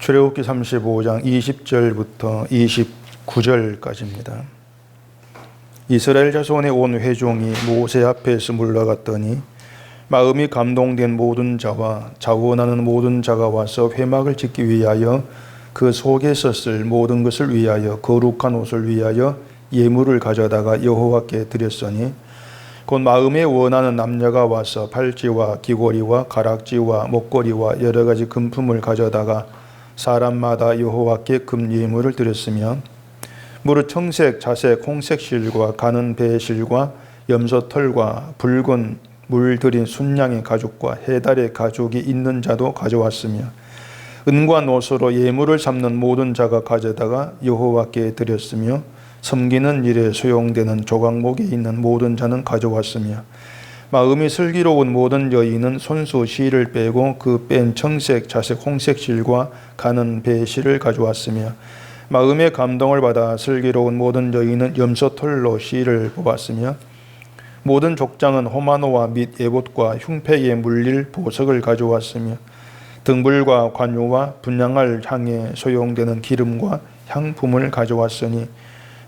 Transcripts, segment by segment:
출애굽기 35장 20절부터 29절까지입니다. 이스라엘 자손의 온 회중이 모세 앞에서 물러갔더니 마음이 감동된 모든 자와 자원하는 모든 자가 와서 회막을 짓기 위하여 그 속에서 쓸 모든 것을 위하여 거룩한 옷을 위하여 예물을 가져다가 여호와께 드렸으니 곧 마음에 원하는 남녀가 와서 팔찌와 귀고리와 가락지와 목걸이와 여러 가지 금품을 가져다가 사람마다 여호와께 금 예물을 드렸으며 무릇 청색, 자색, 홍색 실과 가는 배 실과 염소털과 붉은 물 들인 순양의 가죽과 해달의 가죽이 있는 자도 가져왔으며 은과 노소로 예물을 삼는 모든 자가 가져다가 여호와께 드렸으며 섬기는 일에 소용되는 조각목에 있는 모든 자는 가져왔으며 마음이 슬기로운 모든 여인은 손수 실을 빼고 그 뺀 청색, 자색, 홍색 실과 가는 배 실을 가져왔으며 마음의 감동을 받아 슬기로운 모든 여인은 염소털로 실을 뽑았으며 모든 족장은 호마노와 및 에봇과 흉패에 물릴 보석을 가져왔으며 등불과 관유와 분향할 향에 소용되는 기름과 향품을 가져왔으니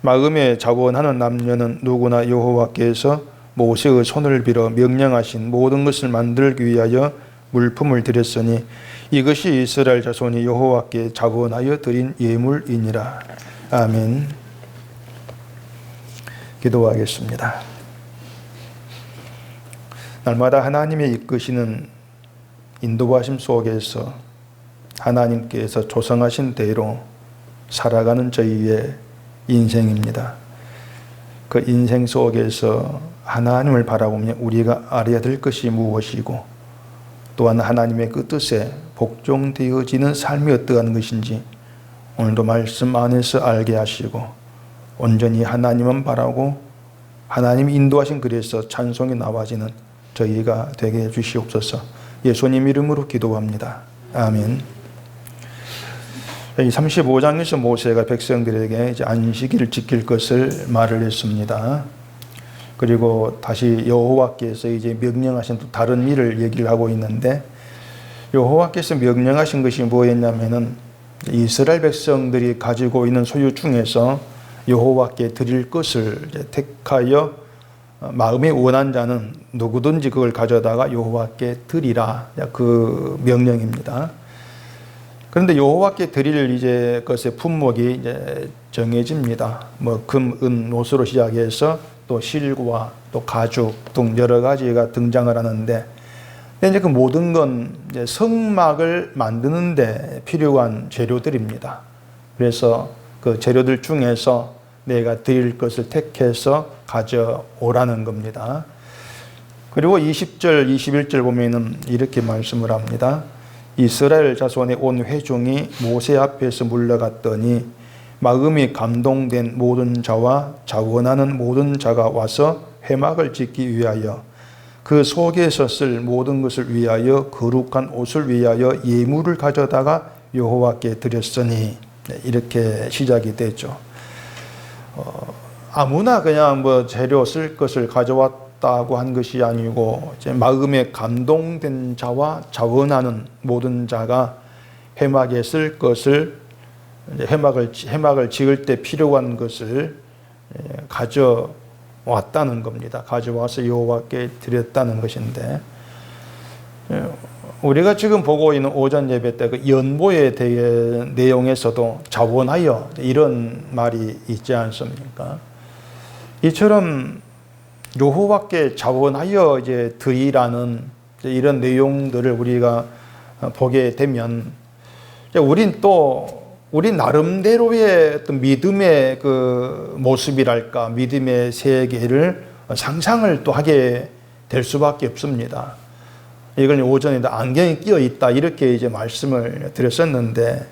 마음에 자원하는 남녀는 누구나 여호와께서 모세의 손을 빌어 명령하신 모든 것을 만들기 위하여 물품을 드렸으니 이것이 이스라엘 자손이 여호와께 자원하여 드린 예물이니라. 아멘. 기도하겠습니다. 날마다 하나님의 이끄시는 인도하심 속에서 하나님께서 조성하신 대로 살아가는 저희의 인생입니다. 그 인생 속에서 하나님을 바라보며 우리가 알아야 될 것이 무엇이고 또한 하나님의 그 뜻에 복종되어지는 삶이 어떠한 것인지 오늘도 말씀 안에서 알게 하시고 온전히 하나님만 바라고 하나님 인도하신 길에서 찬송이 나와지는 저희가 되게 해주시옵소서. 예수님 이름으로 기도합니다. 아멘. 이 35장에서 모세가 백성들에게 이제 안식일을 지킬 것을 말을 했습니다. 그리고 다시 여호와께서 이제 명령하신 또 다른 일을 얘기를 하고 있는데 여호와께서 명령하신 것이 뭐였냐면은 이스라엘 백성들이 가지고 있는 소유 중에서 여호와께 드릴 것을 이제 택하여 마음에 원한 자는 누구든지 그걸 가져다가 여호와께 드리라. 그 명령입니다. 그런데 여호와께 드릴 이제 것의 품목이 이제 정해집니다. 뭐 금, 은, 노수로 시작해서 또 실과 또 가죽 등 여러 가지가 등장을 하는데, 이제 그 모든 건 이제 성막을 만드는데 필요한 재료들입니다. 그래서 그 재료들 중에서 내가 드릴 것을 택해서 가져오라는 겁니다. 그리고 20절, 21절 보면은 이렇게 말씀을 합니다. 이스라엘 자손의 온 회중이 모세 앞에서 물러갔더니 마음이 감동된 모든 자와 자원하는 모든 자가 와서 회막을 짓기 위하여 그 속에서 쓸 모든 것을 위하여 거룩한 옷을 위하여 예물을 가져다가 여호와께 드렸으니, 이렇게 시작이 되죠. 아무나 그냥 뭐 재료 쓸 것을 가져왔다고 한 것이 아니고 이제 마음에 감동된 자와 자원하는 모든 자가 회막에 쓸 것을 이제 회막을 지을 때 필요한 것을 가져왔다는 겁니다. 가져와서 여호와께 드렸다는 것인데, 우리가 지금 보고 있는 오전 예배 때 그 연보에 대해 내용에서도 자원하여 이런 말이 있지 않습니까? 이처럼 여호와께 자원하여 이제 드리라는 이런 내용들을 우리가 보게 되면 우리 나름대로의 어떤 믿음의 그 모습이랄까, 믿음의 세계를 상상을 또 하게 될 수밖에 없습니다. 이걸 오전에도 안경이 끼어 있다 이렇게 이제 말씀을 드렸었는데,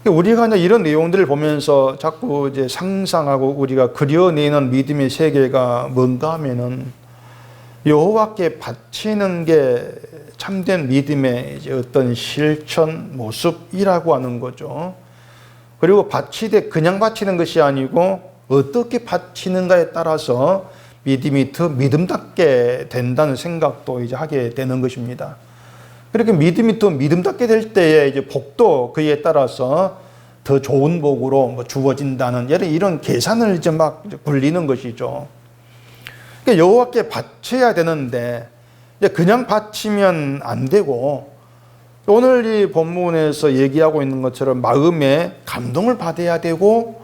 우리가 이제 이런 내용들을 보면서 자꾸 이제 상상하고 우리가 그려내는 믿음의 세계가 뭔가 하면은 여호와께 바치는 게 참된 믿음의 이제 어떤 실천 모습이라고 하는 거죠. 그리고 바치되 그냥 바치는 것이 아니고 어떻게 바치는가에 따라서 믿음이 더 믿음답게 된다는 생각도 이제 하게 되는 것입니다. 그렇게 믿음이 더 믿음답게 될 때에 이제 복도 그에 따라서 더 좋은 복으로 뭐 주어진다는 이런 계산을 이제 막 굴리는 것이죠. 그러니까 여호와께 바쳐야 되는데 그냥 바치면 안 되고, 오늘 이 본문에서 얘기하고 있는 것처럼 마음에 감동을 받아야 되고,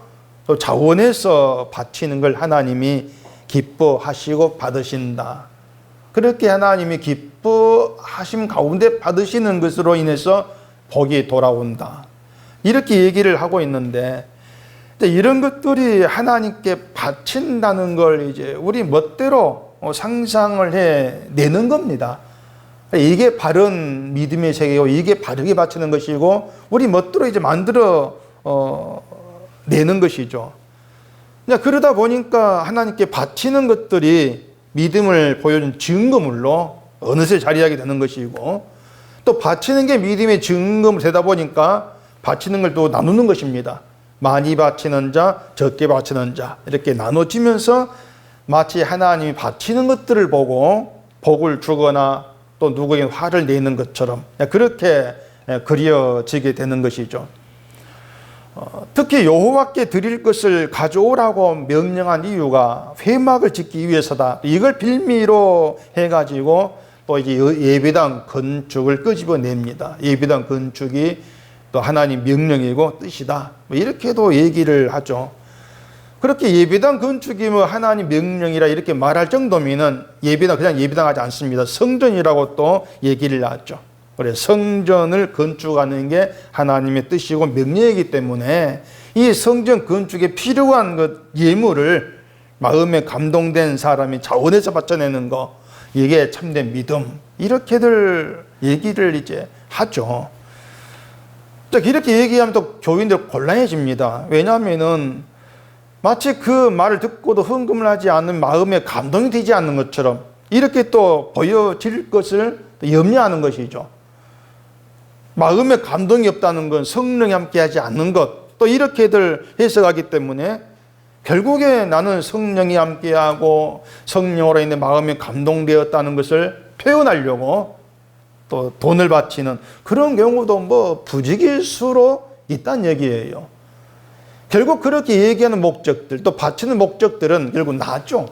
또 자원해서 바치는 걸 하나님이 기뻐하시고 받으신다. 그렇게 하나님이 기뻐하심 가운데 받으시는 것으로 인해서 복이 돌아온다. 이렇게 얘기를 하고 있는데, 이런 것들이 하나님께 바친다는 걸 이제 우리 멋대로 상상을 해내는 겁니다. 이게 바른 믿음의 세계고, 이게 바르게 바치는 것이고, 우리 멋대로 이제 만들어 내는 것이죠. 그러다 보니까 하나님께 바치는 것들이 믿음을 보여준 증거물로 어느새 자리하게 되는 것이고, 또 바치는 게 믿음의 증거물 되다 보니까 바치는 걸 또 나누는 것입니다. 많이 바치는 자, 적게 바치는 자, 이렇게 나눠지면서 마치 하나님이 바치는 것들을 보고 복을 주거나 또 누구에게 화를 내는 것처럼 그렇게 그려지게 되는 것이죠. 특히 여호와께 드릴 것을 가져오라고 명령한 이유가 회막을 짓기 위해서다. 이걸 빌미로 해가지고 또 이제 예배당 건축을 끄집어냅니다. 예배당 건축이 또 하나님 명령이고 뜻이다. 이렇게도 얘기를 하죠. 그렇게 예배당 건축이 뭐 하나님 명령이라 이렇게 말할 정도면은 예배당 그냥 예배당 하지 않습니다. 성전이라고 또 얘기를 하죠. 그래, 성전을 건축하는 게 하나님의 뜻이고 명령이기 때문에 이 성전 건축에 필요한 그 예물을 마음에 감동된 사람이 자원해서 바쳐내는 거, 이게 참된 믿음, 이렇게들 얘기를 이제 하죠. 이렇게 얘기하면 또 교인들 곤란해집니다. 왜냐하면은 마치 그 말을 듣고도 흥금을 하지 않는 마음에 감동이 되지 않는 것처럼 이렇게 또 보여질 것을 염려하는 것이죠. 마음에 감동이 없다는 건 성령이 함께하지 않는 것, 또 이렇게들 해석하기 때문에 결국에 나는 성령이 함께하고 성령으로 인해 마음이 감동되었다는 것을 표현하려고 또 돈을 바치는 그런 경우도 뭐 부지기수로 있다는 얘기예요. 결국 그렇게 얘기하는 목적들, 또 바치는 목적들은 결국 나죠.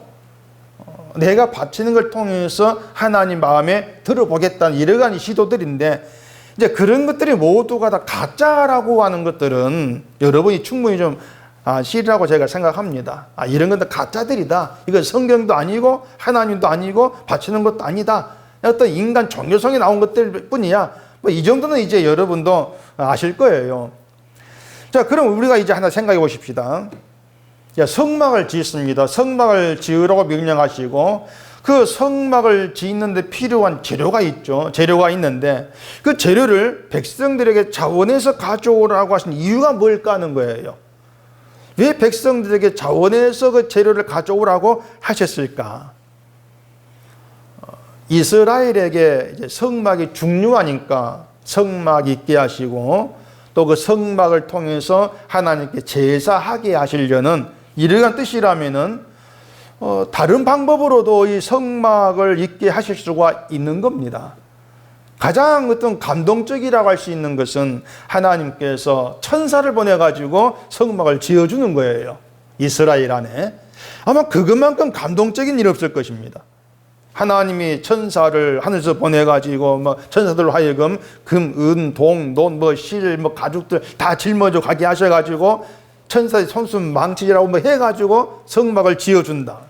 내가 바치는 걸 통해서 하나님 마음에 들어보겠다는 여러 가지 시도들인데, 이제 그런 것들이 모두가 다 가짜라고 하는 것들은 여러분이 충분히 좀 아시리라고 제가 생각합니다. 이런 건 다 가짜들이다. 이건 성경도 아니고 하나님도 아니고 바치는 것도 아니다. 어떤 인간 종교성이 나온 것들 뿐이야. 뭐 이 정도는 이제 여러분도 아실 거예요. 자, 그럼 우리가 이제 하나 생각해 보십시다. 성막을 짓습니다. 성막을 지으라고 명령하시고, 그 성막을 짓는데 필요한 재료가 있죠. 재료가 있는데 그 재료를 백성들에게 자원해서 가져오라고 하신 이유가 뭘까 하는 거예요. 왜 백성들에게 자원해서 그 재료를 가져오라고 하셨을까? 이스라엘에게 이제 성막이 중요하니까 성막 있게 하시고, 또 그 성막을 통해서 하나님께 제사하게 하시려는 이러한 뜻이라면은 다른 방법으로도 이 성막을 있게 하실 수가 있는 겁니다. 가장 어떤 감동적이라고 할 수 있는 것은 하나님께서 천사를 보내가지고 성막을 지어주는 거예요. 이스라엘 안에. 아마 그것만큼 감동적인 일 없을 것입니다. 하나님이 천사를 하늘에서 보내가지고 뭐 천사들로 하여금 금, 은, 동, 논, 뭐 실, 뭐 가죽들 다 짊어져 가게 하셔가지고 천사의 손수 망치라고 뭐 해가지고 성막을 지어준다.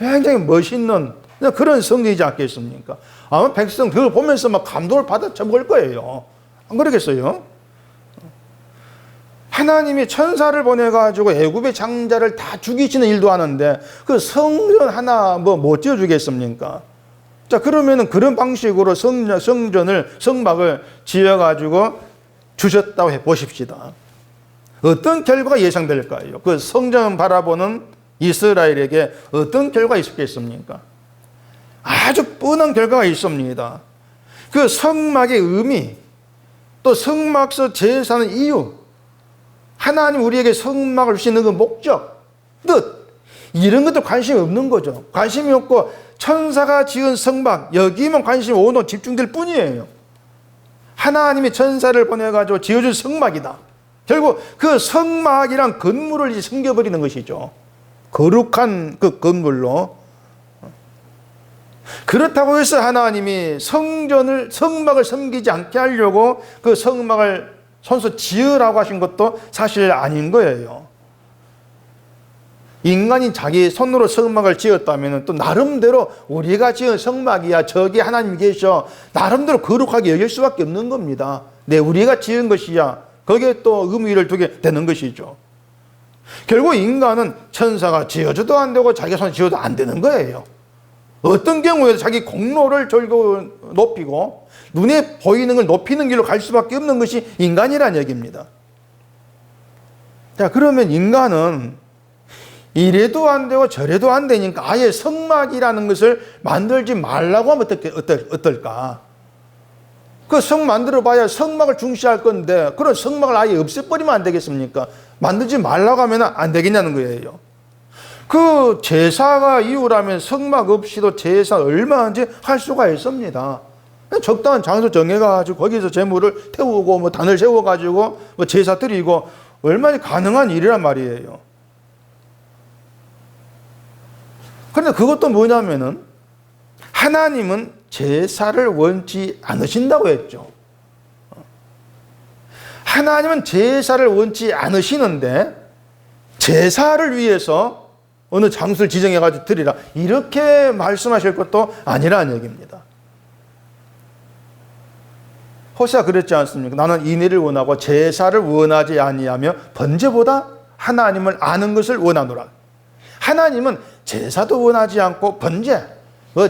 굉장히 멋있는 그런 성경이지 않겠습니까? 아마 백성 그걸 보면서 막 감동을 받아 먹을 거예요. 안 그러겠어요? 하나님이 천사를 보내가지고 애굽의 장자를 다 죽이시는 일도 하는데 그 성전 하나 못 지어주겠습니까? 자, 그러면은 그런 방식으로 성막을 지어가지고 주셨다고 해보십시다. 어떤 결과가 예상될까요? 그 성전 바라보는 이스라엘에게 어떤 결과가 있었겠습니까? 아주 뻔한 결과가 있습니다. 그 성막의 의미, 또 성막서 제사는 이유, 하나님 우리에게 성막을 주시는 그 목적, 뜻, 이런 것도 관심이 없는 거죠. 관심이 없고 천사가 지은 성막, 여기만 관심이 온통 집중될 뿐이에요. 하나님이 천사를 보내가지고 지어준 성막이다. 결국 그 성막이란 건물을 이제 섬겨버리는 것이죠. 거룩한 그 건물로. 그렇다고 해서 하나님이 성막을 섬기지 않게 하려고 그 성막을 손수 지으라고 하신 것도 사실 아닌 거예요. 인간이 자기 손으로 성막을 지었다면 또 나름대로 우리가 지은 성막이야, 저기 하나님이 계셔, 나름대로 거룩하게 여길 수밖에 없는 겁니다. 우리가 지은 것이야, 거기에 또 의미를 두게 되는 것이죠. 결국 인간은 천사가 지어줘도 안 되고 자기 손 지어도 안 되는 거예요. 어떤 경우에도 자기 공로를 절고 높이고 눈에 보이는 걸 높이는 길로 갈 수밖에 없는 것이 인간이란 얘기입니다. 자, 그러면 인간은 이래도 안 되고 저래도 안 되니까 아예 성막이라는 것을 만들지 말라고 하면 어떨까? 그 성 만들어 봐야 성막을 중시할 건데 그런 성막을 아예 없애버리면 안 되겠습니까? 만들지 말라고 하면 안 되겠냐는 거예요. 그 제사가 이유라면 성막 없이도 제사 얼마든지 할 수가 있습니다. 적당한 장소 정해가지고 거기서 제물을 태우고 뭐 단을 세워가지고 뭐 제사 드리고 얼마나 가능한 일이란 말이에요. 그런데 그것도 뭐냐면은 하나님은 제사를 원치 않으신다고 했죠. 하나님은 제사를 원치 않으시는데 제사를 위해서 어느 장소를 지정해가지고 드리라 이렇게 말씀하실 것도 아니라는 얘기입니다. 호세아가 그랬지 않습니까? 나는 인애를 원하고 제사를 원하지 아니하며 번제보다 하나님을 아는 것을 원하노라. 하나님은 제사도 원하지 않고 번제,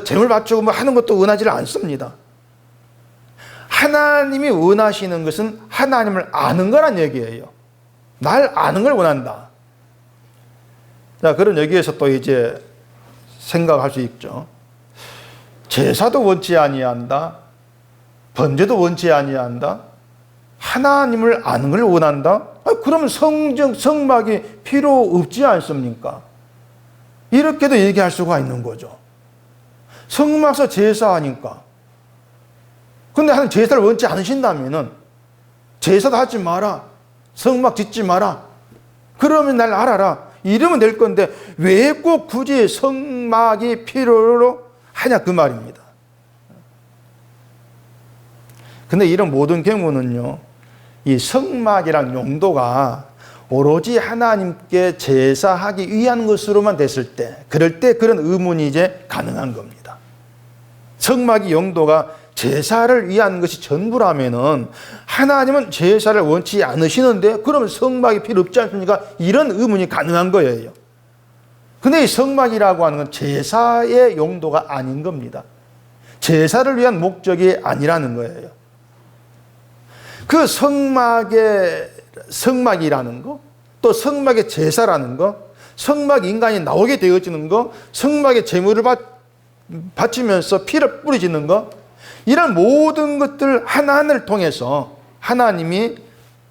제물 바치고 뭐 하는 것도 원하지 않습니다. 하나님이 원하시는 것은 하나님을 아는 거란 얘기예요. 날 아는 걸 원한다. 자, 그런 여기에서 또 이제 생각할 수 있죠. 제사도 원치 아니한다. 번제도 원치 아니한다. 하나님을 아는 걸 원한다. 그러면 성막이 필요 없지 않습니까? 이렇게도 얘기할 수가 있는 거죠. 성막에서 제사하니까. 근데 하나님 제사를 원치 않으신다면은 제사도 하지 마라. 성막 짓지 마라. 그러면 날 알아라. 이러면 될 건데 왜 꼭 굳이 성막이 필요로 하냐 그 말입니다. 근데 이런 모든 경우는요, 이 성막이란 용도가 오로지 하나님께 제사하기 위한 것으로만 됐을 때, 그럴 때 그런 의문이 이제 가능한 겁니다. 성막의 용도가 제사를 위한 것이 전부라면은 하나님은 제사를 원치 않으시는데 그러면 성막이 필요 없지 않습니까? 이런 의문이 가능한 거예요. 근데 이 성막이라고 하는 건 제사의 용도가 아닌 겁니다. 제사를 위한 목적이 아니라는 거예요. 그 성막이라는 거, 또 성막의 제사라는 거, 성막 인간이 나오게 되어지는 거, 성막의 제물을 바치면서 피를 뿌리지는 거, 이런 모든 것들 하나하나를 통해서 하나님이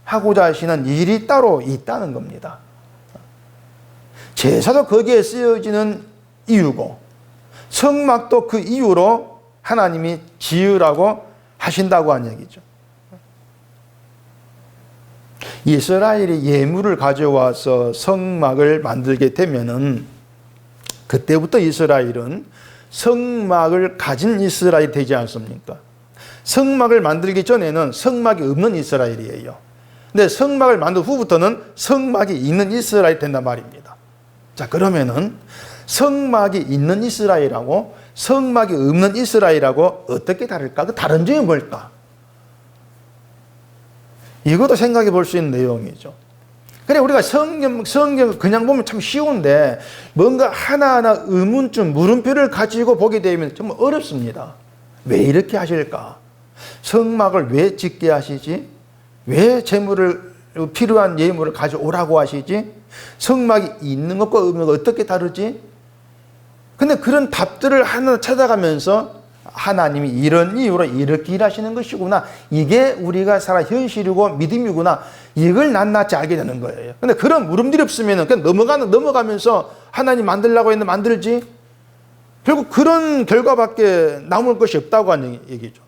하고자 하시는 일이 따로 있다는 겁니다. 제사도 거기에 쓰여지는 이유고 성막도 그 이유로 하나님이 지으라고 하신다고 하는 얘기죠. 이스라엘이 예물을 가져와서 성막을 만들게 되면은 그때부터 이스라엘은 성막을 가진 이스라엘이 되지 않습니까? 성막을 만들기 전에는 성막이 없는 이스라엘이에요. 근데 성막을 만든 후부터는 성막이 있는 이스라엘이 된단 말입니다. 자, 그러면은 성막이 있는 이스라엘하고 성막이 없는 이스라엘하고 어떻게 다를까? 그 다른 점이 뭘까? 이것도 생각해 볼 수 있는 내용이죠. 그래, 우리가 성경 그냥 보면 참 쉬운데 뭔가 하나하나 의문점, 물음표를 가지고 보게 되면 정말 어렵습니다. 왜 이렇게 하실까? 성막을 왜 짓게 하시지? 왜 제물을, 필요한 예물을 가져오라고 하시지? 성막이 있는 것과 없는 것 어떻게 다르지? 근데 그런 답들을 하나 찾아가면서 하나님이 이런 이유로 이렇게 일하시는 것이구나. 이게 우리가 살아 현실이고 믿음이구나. 이걸 낱낱이 알게 되는 거예요. 근데 그런 물음들이 없으면 그냥 넘어가면서 하나님 만들라고 했는데 만들지? 결국 그런 결과밖에 남을 것이 없다고 하는 얘기죠.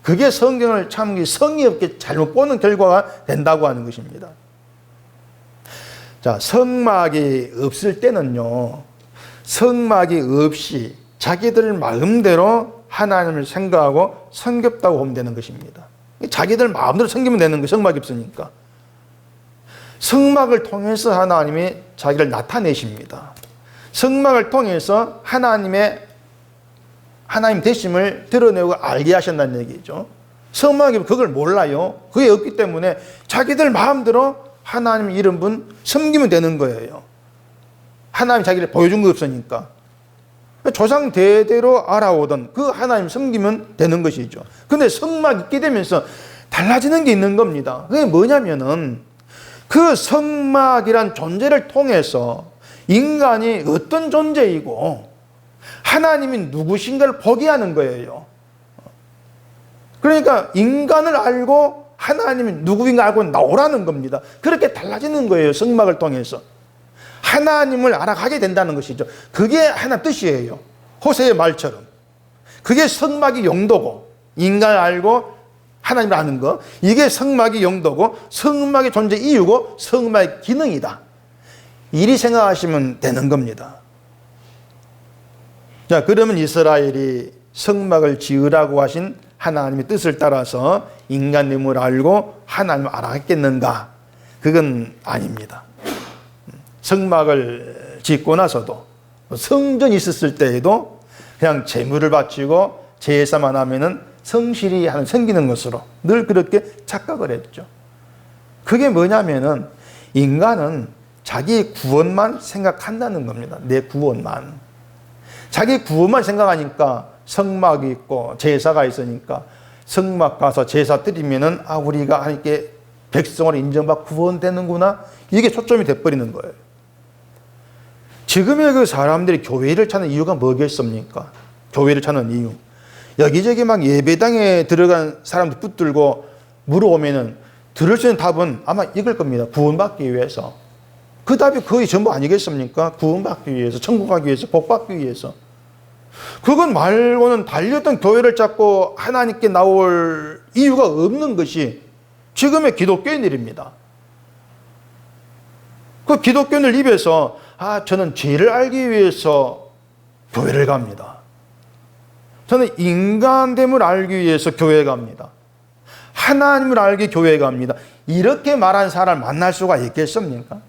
그게 성경을 참 성의 없게 잘못 보는 결과가 된다고 하는 것입니다. 자, 성막이 없을 때는요, 성막이 없이 자기들 마음대로 하나님을 생각하고 섬겼다고 보면 되는 것입니다. 자기들 마음대로 섬기면 되는 거예요. 성막이 없으니까. 성막을 통해서 하나님이 자기를 나타내십니다. 성막을 통해서 하나님 되심을 드러내고 알게 하신다는 얘기죠. 성막이 그걸 몰라요. 그게 없기 때문에 자기들 마음대로 하나님 이런 분 섬기면 되는 거예요. 하나님 자기를 보여준 거 없으니까. 조상 대대로 알아오던 그 하나님 섬기면 되는 것이죠. 근데 성막이 있게 되면서 달라지는 게 있는 겁니다. 그게 뭐냐면은 그 성막이란 존재를 통해서 인간이 어떤 존재이고 하나님이 누구신가를 보게 하는 거예요. 그러니까 인간을 알고 하나님이 누구인가 알고 나오라는 겁니다. 그렇게 달라지는 거예요. 성막을 통해서. 하나님을 알아가게 된다는 것이죠. 그게 하나님 뜻이에요. 호세의 말처럼. 그게 성막이 용도고 인간을 알고 하나님을 아는 거. 이게 성막이 용도고 성막의 존재 이유고 성막의 기능이다. 이리 생각하시면 되는 겁니다. 자, 그러면 이스라엘이 성막을 지으라고 하신 하나님의 뜻을 따라서 인간됨을 알고 하나님을 알아갔겠는가? 그건 아닙니다. 성막을 짓고 나서도 성전이 있었을 때에도 그냥 제물을 바치고 제사만 하면은 성실히 하는 섬기는 것으로 늘 그렇게 착각을 했죠. 그게 뭐냐면은 인간은 자기 구원만 생각한다는 겁니다. 내 구원만. 자기 구원만 생각하니까 성막이 있고 제사가 있으니까 성막 가서 제사 드리면은 우리가 하나님께 백성으로 인정받고 구원되는구나. 이게 초점이 돼버리는 거예요. 지금의 그 사람들이 교회를 찾는 이유가 뭐겠습니까? 교회를 찾는 이유. 여기저기 막 예배당에 들어간 사람들 붙들고 물어보면은 들을 수 있는 답은 아마 이걸 겁니다. 구원받기 위해서. 그 답이 거의 전부 아니겠습니까? 구원받기 위해서, 천국 가기 위해서, 복받기 위해서. 그건 말고는 달렸던 교회를 찾고 하나님께 나올 이유가 없는 것이 지금의 기독교인들입니다. 그 기독교인들 입에서 저는 죄를 알기 위해서 교회를 갑니다. 저는 인간됨을 알기 위해서 교회에 갑니다. 하나님을 알기 교회에 갑니다. 이렇게 말하는 사람을 만날 수가 있겠습니까?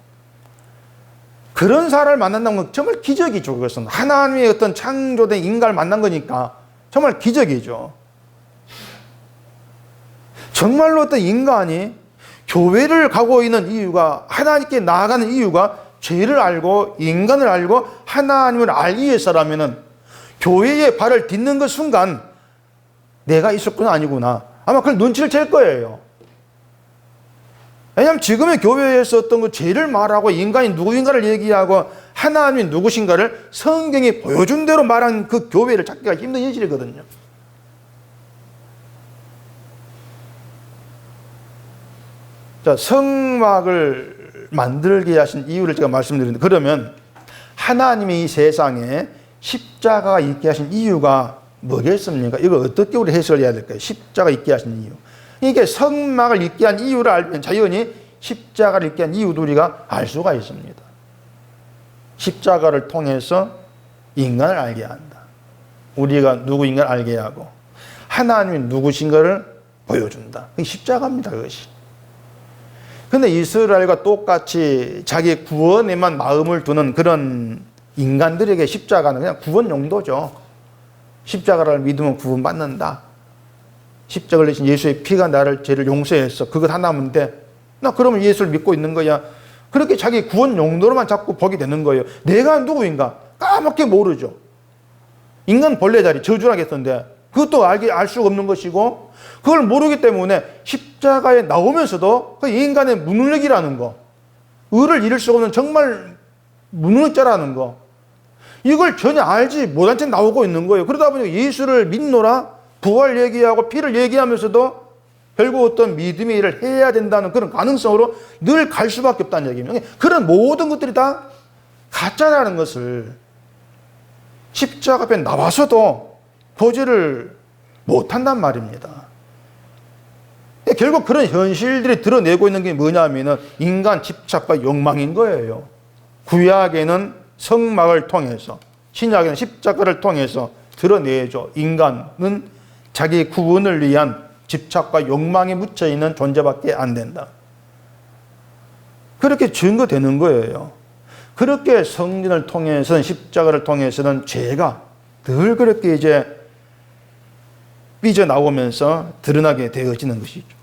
그런 사람을 만난다는 건 정말 기적이죠. 그것은 하나님의 어떤 창조된 인간을 만난 거니까 정말 기적이죠. 정말로 어떤 인간이 교회를 가고 있는 이유가, 하나님께 나아가는 이유가 죄를 알고 인간을 알고 하나님을 알기 위해서라면은 교회에 발을 딛는 그 순간 내가 있었구나 아니구나 아마 그걸 눈치를 챌 거예요. 왜냐하면 지금의 교회에서 어떤 그 죄를 말하고 인간이 누구인가를 얘기하고 하나님이 누구신가를 성경이 보여준 대로 말한 그 교회를 찾기가 힘든 현실이거든요. 자, 성막을 만들게 하신 이유를 제가 말씀드렸는데, 그러면 하나님이 이 세상에 십자가가 있게 하신 이유가 뭐겠습니까? 이거 어떻게 우리 해석해야 될까요? 십자가 있게 하신 이유. 이게 성막을 있게 한 이유를 알면 자연히 십자가를 있게 한 이유도 우리가 알 수가 있습니다. 십자가를 통해서 인간을 알게 한다. 우리가 누구인가를 알게 하고 하나님이 누구신가를 보여준다. 그게 십자가입니다. 그것이. 근데 이스라엘과 똑같이 자기 구원에만 마음을 두는 그런 인간들에게 십자가는 그냥 구원 용도죠. 십자가를 믿으면 구원받는다. 십자가를 내신 예수의 피가 나를 죄를 용서해서 그것 하나면 돼. 나 그러면 예수를 믿고 있는 거야. 그렇게 자기 구원 용도로만 자꾸 보게 되는 거예요. 내가 누구인가 까맣게 모르죠. 인간 본래 자리 저주라겠던데 그것도 알 수가 없는 것이고 그걸 모르기 때문에 십자가에 나오면서도 그 인간의 무능력이라는 거, 의를 이룰 수가 없는 정말 무능력자라는 거, 이걸 전혀 알지 못한 채 나오고 있는 거예요. 그러다 보니까 예수를 믿노라 부활 얘기하고 피를 얘기하면서도 결국 어떤 믿음의 일을 해야 된다는 그런 가능성으로 늘 갈 수밖에 없다는 얘기입니다. 그런 모든 것들이 다 가짜라는 것을 십자가 앞에 나와서도 보지를 못한단 말입니다. 결국 그런 현실들이 드러내고 있는 게 뭐냐면은 인간 집착과 욕망인 거예요. 구약에는 성막을 통해서, 신약에는 십자가를 통해서 드러내죠. 인간은 자기 구원을 위한 집착과 욕망에 묻혀 있는 존재밖에 안 된다. 그렇게 증거되는 거예요. 그렇게 성전을 통해서는, 십자가를 통해서는 죄가 늘 그렇게 이제 삐져나오면서 드러나게 되어지는 것이죠.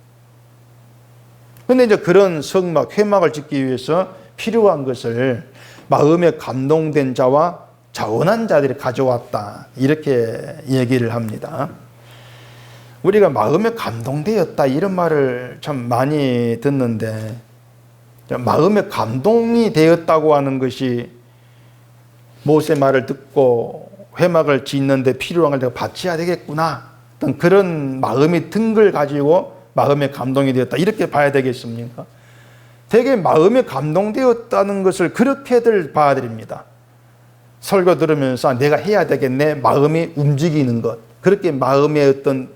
그런데 이제 그런 성막, 회막을 짓기 위해서 필요한 것을 마음에 감동된 자와 자원한 자들이 가져왔다. 이렇게 얘기를 합니다. 우리가 마음에 감동되었다 이런 말을 참 많이 듣는데, 마음에 감동이 되었다고 하는 것이 모세 말을 듣고 회막을 짓는데 필요한 걸 내가 바쳐야 되겠구나, 어떤 그런 마음이 든 걸 가지고 마음에 감동이 되었다 이렇게 봐야 되겠습니까? 되게 마음에 감동되었다는 것을 그렇게들 봐야 됩니다. 설교 들으면서 내가 해야 되겠네, 마음이 움직이는 것, 그렇게 마음에 어떤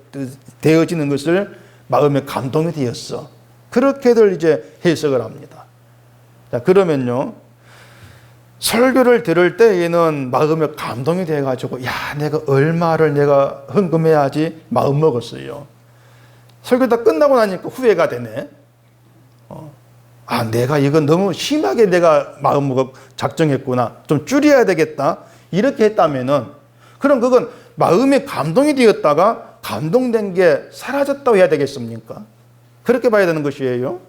되어지는 것을 마음에 감동이 되었어, 그렇게들 이제 해석을 합니다. 자, 그러면요, 설교를 들을 때에는 마음에 감동이 돼가지고, 야, 내가 얼마를 내가 헌금해야지 마음 먹었어요. 설교 다 끝나고 나니까 후회가 되네. 아, 내가 이건 너무 심하게 내가 마음 먹어 작정했구나, 좀 줄여야 되겠다 이렇게 했다면은, 그럼 그건 마음에 감동이 되었다가 감동된 게 사라졌다고 해야 되겠습니까? 그렇게 봐야 되는 것이에요.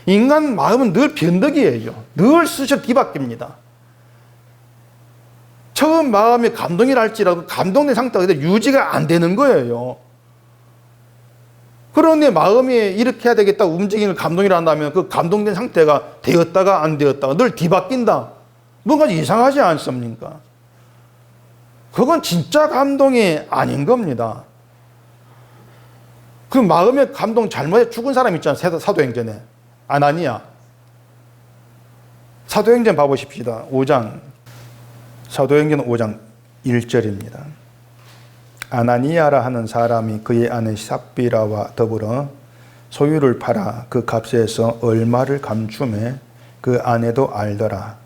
인간 마음은 늘 변덕이에요. 늘 수시로 뒤바뀝니다. 처음 마음에 감동이 날지라도 감동된 상태가 그대로 유지가 안 되는 거예요. 그런데 마음이 이렇게 해야 되겠다 움직이는 감동이라 한다면 그 감동된 상태가 되었다가 안 되었다가 늘 뒤바뀐다. 뭔가 이상하지 않습니까? 그건 진짜 감동이 아닌 겁니다. 그 마음의 감동 잘못해 죽은 사람 있잖아요. 사도행전에. 아나니아. 사도행전 봐보십시다. 5장. 사도행전 5장 1절입니다. 아나니아라 하는 사람이 그의 아내 삽비라와 더불어 소유를 팔아 그 값에서 얼마를 감춤해 그 아내도 알더라.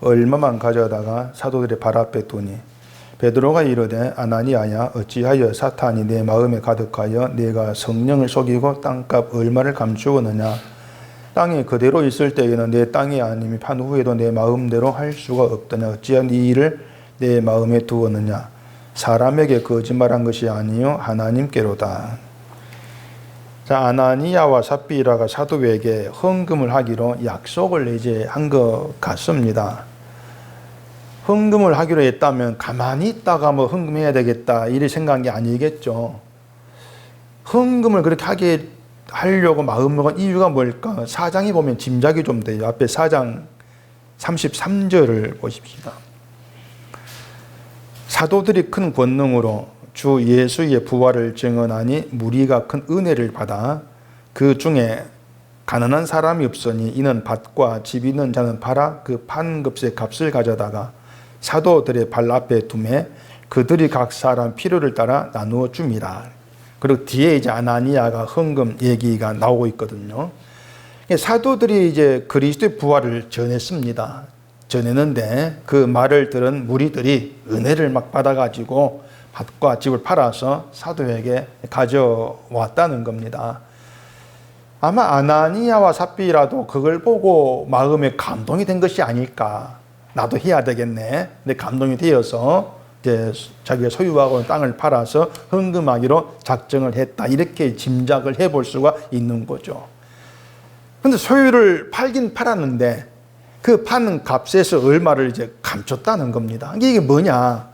얼마만 가져다가 사도들의 발 앞에 두니 베드로가 이르되 아나니아야, 어찌하여 사탄이 내 마음에 가득하여 네가 성령을 속이고 땅값 얼마를 감추었느냐. 땅이 그대로 있을 때에는 내 땅이 아님이 판 후에도 내 마음대로 할 수가 없더냐. 어찌하여 네 일을 내 마음에 두었느냐. 사람에게 거짓말한 것이 아니요 하나님께로다. 자, 아나니아와 삽비라가 사도에게 헌금을 하기로 약속을 이제 한 것 같습니다. 헌금을 하기로 했다면 가만히 있다가 뭐 헌금해야 되겠다 이렇게 생각한 게 아니겠죠. 헌금을 그렇게 하려고 마음먹은 이유가 뭘까? 4장에 보면 짐작이 좀 돼요. 앞에 4장 33절을 보십시다. 사도들이 큰 권능으로 주 예수의 부활을 증언하니 무리가 큰 은혜를 받아 그 중에 가난한 사람이 없으니 이는 밭과 집 있는 자는 팔아 그 판 값의 값을 가져다가 사도들의 발 앞에 두매 그들이 각 사람 필요를 따라 나누어 줍니다. 그리고 뒤에 이제 아나니아가 헌금 얘기가 나오고 있거든요. 사도들이 이제 그리스도의 부활을 전했습니다. 전했는데 그 말을 들은 무리들이 은혜를 막 받아가지고 밭과 집을 팔아서 사도에게 가져왔다는 겁니다. 아마 아나니아와 삽비라도 그걸 보고 마음에 감동이 된 것이 아닐까. 나도 해야 되겠네. 근데 감동이 되어서 이제 자기가 소유하고 있는 땅을 팔아서 헌금하기로 작정을 했다. 이렇게 짐작을 해볼 수가 있는 거죠. 근데 소유를 팔긴 팔았는데 그 파는 값에서 얼마를 이제 감췄다는 겁니다. 이게 뭐냐?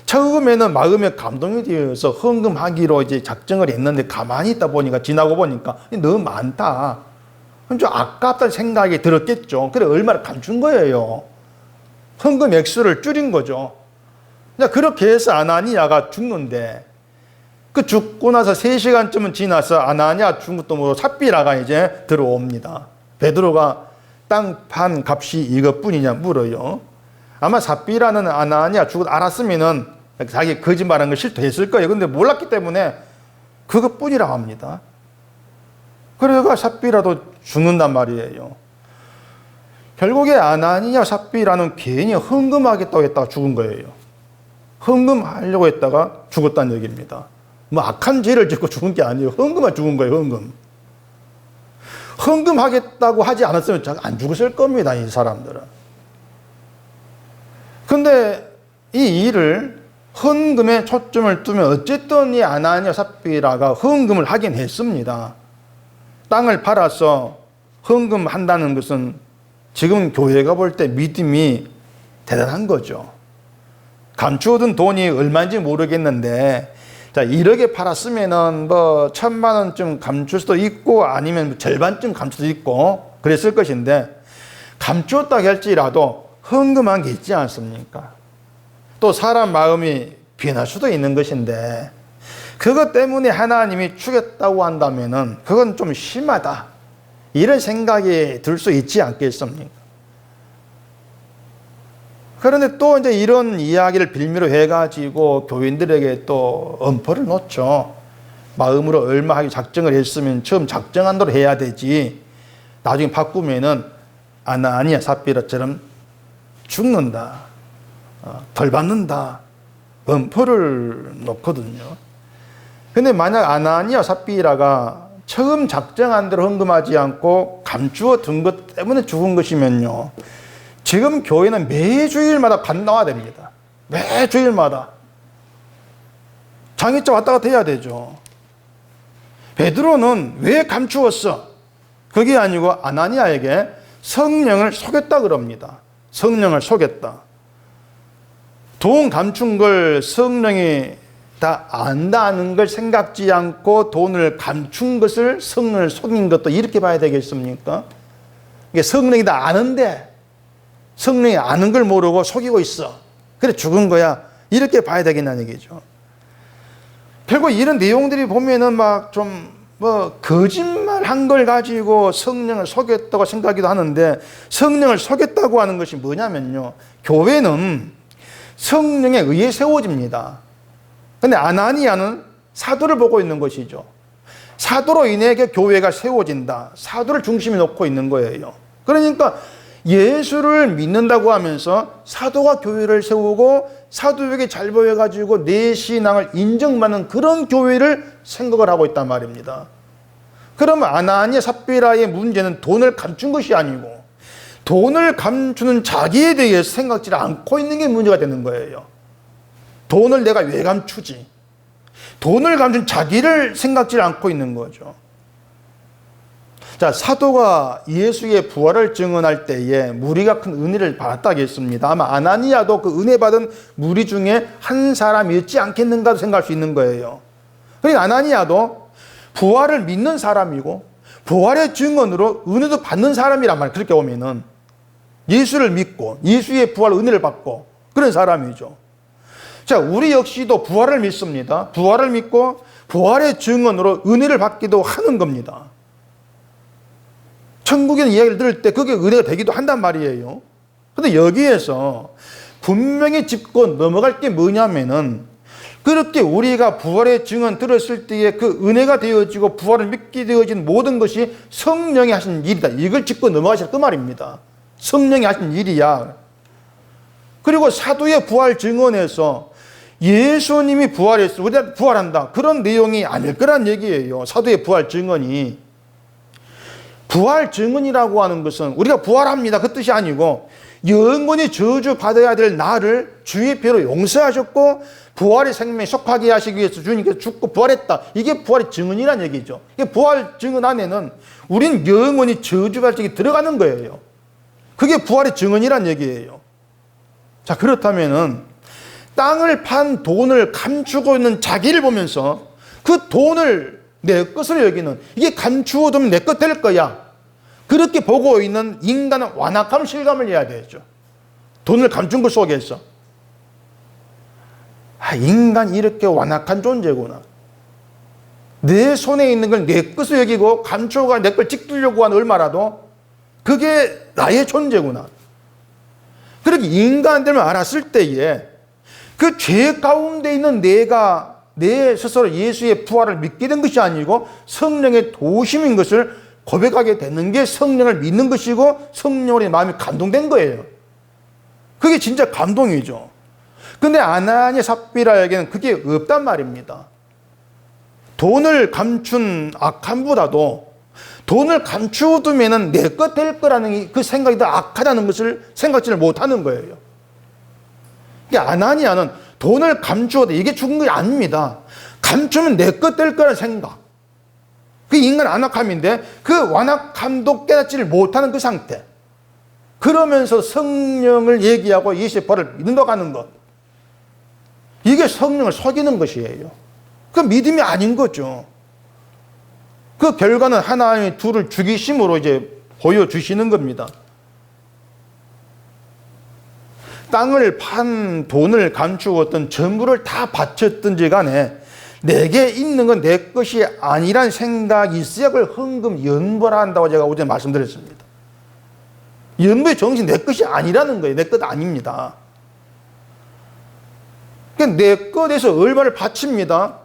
처음에는 마음에 감동이 되어서 헌금하기로 이제 작정을 했는데 가만히 있다 보니까 지나고 보니까 너무 많다. 좀 아깝다는 생각이 들었겠죠. 그래 얼마를 감춘 거예요. 헌금 액수를 줄인 거죠. 그렇게 해서 아나니아가 죽는데 그 죽고 나서 3시간쯤은 지나서 아나니아 죽은 것도 모르고 삽비라가 이제 들어옵니다. 베드로가 땅 판 값이 이것뿐이냐 물어요. 아마 삽비라는 아나니아 죽을 알았으면은 자기 거짓말한 걸 실토했을 거예요. 근데 몰랐기 때문에 그것뿐이라고 합니다. 그래가 삽비라도 죽는단 말이에요. 결국에 아나니아 삽비라는 괜히 헌금하겠다고 했다가 죽은 거예요. 헌금하려고 했다가 죽었다는 얘기입니다. 뭐 악한 죄를 짓고 죽은 게 아니에요. 헌금만 죽은 거예요. 헌금하겠다고 하지 않았으면 안 죽었을 겁니다. 이 사람들은. 근데 이 일을 헌금에 초점을 두면 어쨌든 이 아나니아 삽비라가 헌금을 하긴 했습니다. 땅을 팔아서 헌금한다는 것은 지금 교회가 볼 때 믿음이 대단한 거죠. 감추어둔 돈이 얼마인지 모르겠는데, 자, 1억에 팔았으면은 뭐 1,000만 원쯤 감출 수도 있고 아니면 절반쯤 감출 수도 있고 그랬을 것인데, 감추었다고 할지라도 헌금한 게 있지 않습니까? 또 사람 마음이 변할 수도 있는 것인데, 그것 때문에 하나님이 주겠다고 한다면은 그건 좀 심하다, 이런 생각이 들 수 있지 않겠습니까? 그런데 또 이제 이런 이야기를 빌미로 해가지고 교인들에게 또 엄포를 놓죠. 마음으로 얼마 하기 작정을 했으면 처음 작정한 대로 해야 되지, 나중에 바꾸면은 아나니아 삽비라처럼 죽는다, 벌 받는다, 엄포를 놓거든요. 근데 만약 아나니아 삽비라가 처음 작정한 대로 헌금하지 않고 감추어 둔 것 때문에 죽은 것이면요, 지금 교회는 매주일마다 반나와야 됩니다. 매주일마다 장애자 왔다 갔다 해야 되죠. 베드로는 왜 감추었어? 그게 아니고 아나니아에게 성령을 속였다 그럽니다. 성령을 속였다. 돈 감춘 걸 성령이 다 안다는 걸 생각지 않고 돈을 감춘 것을 성령을 속인 것도 이렇게 봐야 되겠습니까? 이게 성령이 다 아는데 성령이 아는 걸 모르고 속이고 있어, 그래 죽은 거야, 이렇게 봐야 되겠다는 얘기죠. 결국 이런 내용들이 보면은 막 좀 뭐 거짓말 한 걸 가지고 성령을 속였다고 생각하기도 하는데, 성령을 속였다고 하는 것이 뭐냐면요, 교회는 성령에 의해 세워집니다. 근데 아나니아는 사도를 보고 있는 것이죠. 사도로 인해 교회가 세워진다, 사도를 중심에 놓고 있는 거예요. 그러니까 예수를 믿는다고 하면서 사도가 교회를 세우고 사도에게 잘 보여가지고 내 신앙을 인정받는 그런 교회를 생각을 하고 있단 말입니다. 그러면 아나니아 삽비라의 문제는 돈을 감춘 것이 아니고 돈을 감추는 자기에 대해서 생각지 않고 있는 게 문제가 되는 거예요. 돈을 내가 왜 감추지? 돈을 감춘 자기를 생각지 않고 있는 거죠. 자, 사도가 예수의 부활을 증언할 때에 무리가 큰 은혜를 받았다고 했습니다. 아마 아나니아도 그 은혜 받은 무리 중에 한 사람이었지 않겠는가 생각할 수 있는 거예요. 그러니까 아나니아도 부활을 믿는 사람이고 부활의 증언으로 은혜도 받는 사람이란 말이에요. 그렇게 보면은 예수를 믿고 예수의 부활 은혜를 받고 그런 사람이죠. 자, 우리 역시도 부활을 믿습니다. 부활을 믿고 부활의 증언으로 은혜를 받기도 하는 겁니다. 천국의 이야기를 들을 때 그게 은혜가 되기도 한단 말이에요. 근데 여기에서 분명히 짚고 넘어갈 게 뭐냐면은, 그렇게 우리가 부활의 증언 들었을 때에 그 은혜가 되어지고 부활을 믿게 되어진 모든 것이 성령이 하신 일이다, 이걸 짚고 넘어가실 그 말입니다. 성령이 하신 일이야. 그리고 사도의 부활 증언에서 예수님이 부활했어, 우리가 부활한다, 그런 내용이 아닐 거란 얘기예요. 사도의 부활 증언이. 부활 증언이라고 하는 것은 우리가 부활합니다, 그 뜻이 아니고 영원히 저주받아야 될 나를 주의 피로 용서하셨고 부활의 생명에 속하게 하시기 위해서 주님께서 죽고 부활했다, 이게 부활의 증언이란 얘기죠. 이게 부활 증언 안에는 우린 영원히 저주받을 적이 들어가는 거예요. 그게 부활의 증언이란 얘기예요. 자, 그렇다면은 땅을 판 돈을 감추고 있는 자기를 보면서 그 돈을 내 것을 여기는, 이게 감추어두면 내 것 될 거야, 그렇게 보고 있는 인간은 완악함 실감을 해야 되죠. 돈을 감춘 것 속에서 인간 이렇게 완악한 존재구나, 내 손에 있는 걸 내 것을 여기고 감추어가 내 걸 찍으려고 하는 얼마라도 그게 나의 존재구나. 그렇게 인간들만 알았을 때에 그 죄 가운데 있는 내가 내 스스로 예수의 부활을 믿게 된 것이 아니고 성령의 도우심인 것을 고백하게 되는 게 성령을 믿는 것이고 성령으로 마음이 감동된 거예요. 그게 진짜 감동이죠. 근데 아나니아 삽비라에게는 그게 없단 말입니다. 돈을 감춘 악함보다도 돈을 감추두면은 내 것 될 거라는 그 생각이 더 악하다는 것을 생각지를 못하는 거예요. 그러니까 아나니아는 돈을 감추어도 이게 죽은 게 아닙니다. 감추면 내 것 될 거라는 생각. 그 인간 완악함인데 그 완악함도 깨닫지를 못하는 그 상태. 그러면서 성령을 얘기하고 예수의 부활을 믿는다고 하는 것. 이게 성령을 속이는 것이에요. 그 믿음이 아닌 거죠. 그 결과는 하나님의 둘을 죽이심으로 이제 보여주시는 겁니다. 땅을 판 돈을 감추었던 전부를 다 바쳤든지 간에 내게 있는 건 내 것이 아니란 생각이 있어야 그걸 헌금 연보라 한다고 제가 어제 말씀드렸습니다. 연보의 정신 내 것이 아니라는 거예요. 내 것 아닙니다. 그러니까 내 것에서 얼마를 바칩니다.